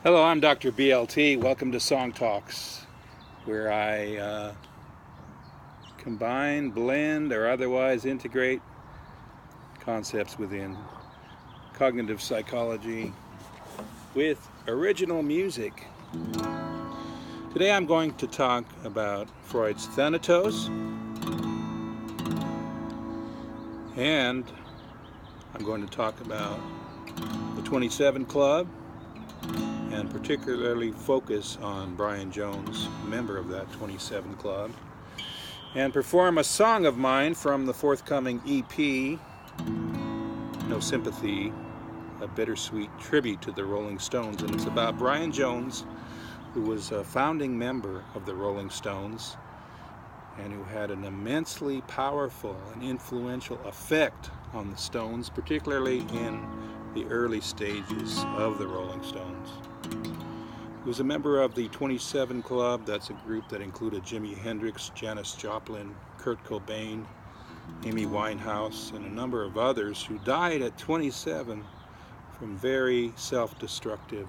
Hello, I'm Dr. BLT. Welcome to Song Talks, where I combine, blend, or otherwise integrate concepts within cognitive psychology with original music. Today I'm going to talk about Freud's Thanatos, and I'm going to talk about the 27 Club, and particularly focus on Brian Jones, a member of that 27 Club, and perform a song of mine from the forthcoming EP, No Sympathy, a bittersweet tribute to the Rolling Stones. And it's about Brian Jones, who was a founding member of the Rolling Stones and who had an immensely powerful and influential effect on the Stones, particularly in the early stages of the Rolling Stones. He was a member of the 27 Club. That's a group that included Jimi Hendrix, Janis Joplin, Kurt Cobain, Amy Winehouse, and a number of others who died at 27 from very self-destructive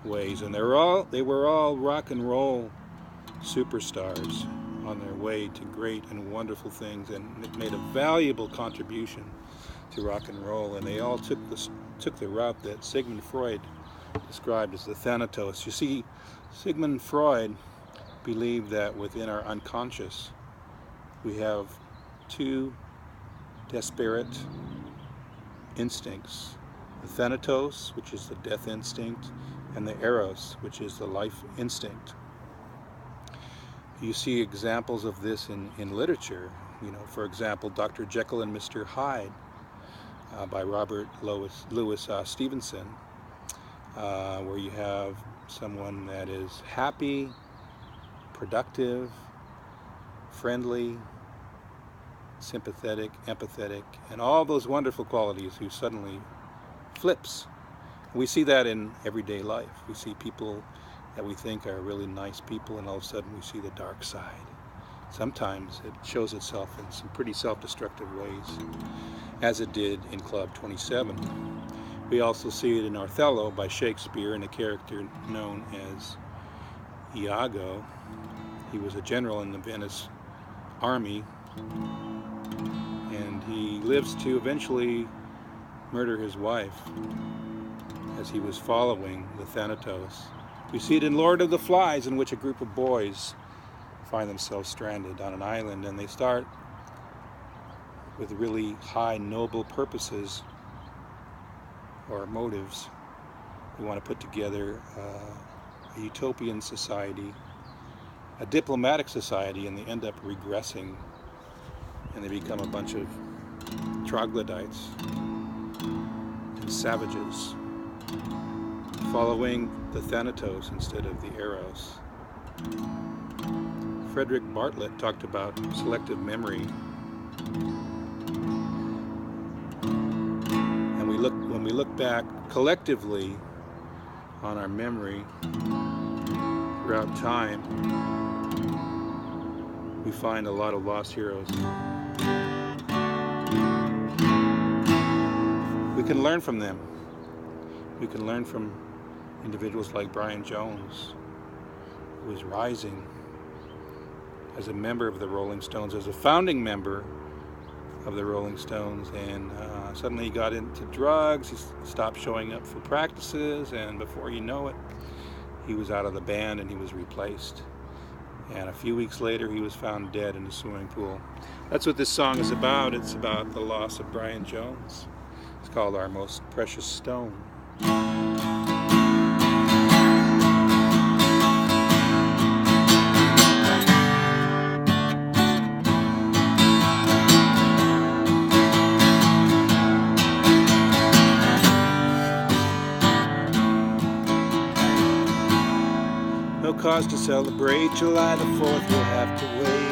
ways. And they were all rock and roll superstars on their way to great and wonderful things, and it made a valuable contribution to rock and roll. And they all took the route that Sigmund Freud described as the Thanatos. You see, Sigmund Freud believed that within our unconscious we have two disparate instincts: the Thanatos, which is the death instinct, and the Eros, which is the life instinct. You see examples of this in literature. For example, Dr. Jekyll and Mr. Hyde by Robert Louis Stevenson, where you have someone that is happy, productive, friendly, sympathetic, empathetic, and all those wonderful qualities, who suddenly flips. We see that in everyday life. We see people that we think are really nice people, and all of a sudden we see the dark side. Sometimes it shows itself in some pretty self-destructive ways, as it did in Club 27. We also see it in Othello by Shakespeare, and a character known as Iago. He was a general in the Venice army, and he lives to eventually murder his wife as he was following the Thanatos. We see it in Lord of the Flies, in which a group of boys find themselves stranded on an island, and they start with really high, noble purposes or motives. They want to put together a utopian society, a diplomatic society, and they end up regressing, and they become a bunch of troglodytes and savages, following the Thanatos instead of the Eros. Frederick Bartlett talked about selective memory. And when we look back collectively on our memory throughout time, we find a lot of lost heroes. We can learn from them. We can learn from individuals like Brian Jones, who was rising as a member of the Rolling Stones, as a founding member of the Rolling Stones, and suddenly he got into drugs. He stopped showing up for practices, and before you know it, he was out of the band and he was replaced. And a few weeks later, he was found dead in a swimming pool. That's what this song is about. It's about the loss of Brian Jones. It's called Our Most Precious Stone. No cause to celebrate, July the 4th, we'll have to wait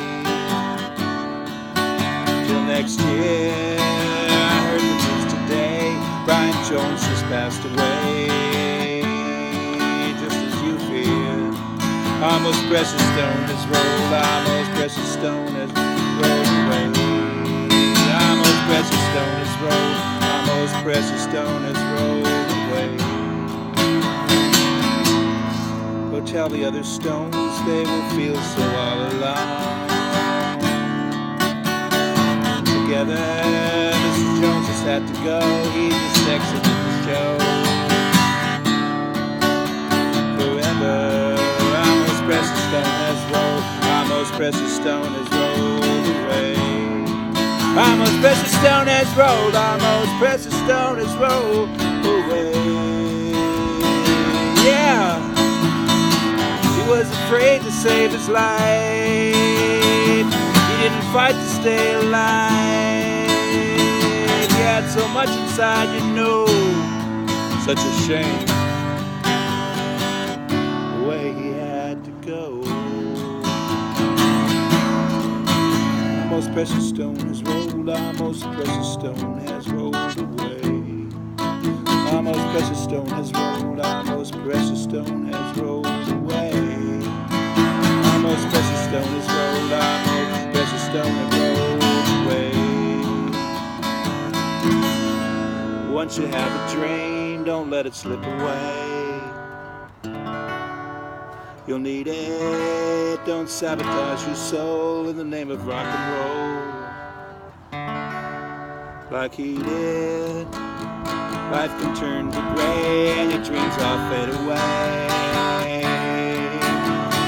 till next year. I heard the news today, Brian Jones just passed away, just as you feared. Our most precious stone is rolled, our most precious stone is rolled away. Our most precious stone is rolled, our most precious stone is rolled away. tell the other stones they will feel so all alone. Together, Mr. Jones has had to go. He's just exited the show. Forever, our most precious stone has rolled. Our most precious stone has rolled away. Our most precious stone has rolled. Our most precious stone has rolled away. Yeah, he was afraid to save his life. He didn't fight to stay alive. He had so much inside, you know. Such a shame the way he had to go. Our most precious stone has rolled. Our most precious stone has rolled away. Our most precious stone has rolled. Our most precious stone has rolled away. Our most precious stone has rolled. Our most precious stone has rolled away. Once you have a dream, don't let it slip away. You'll need it. Don't sabotage your soul in the name of rock and roll. Like he did. Life can turn to gray and your dreams all fade away.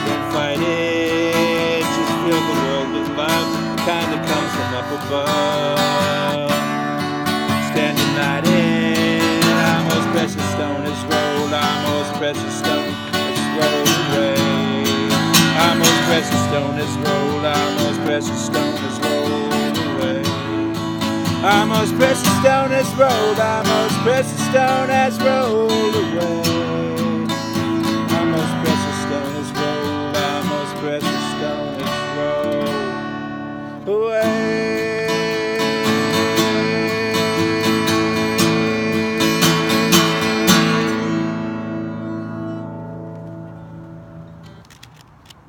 Don't fight it, just fill the world with love, the kind that comes from up above. Stand united, our most precious stone is rolled. Our most precious stone is rolled away. Our most precious stone is rolled. Our most precious stone is rolled away. Our most precious stone has rolled. Our most precious stone has rolled away.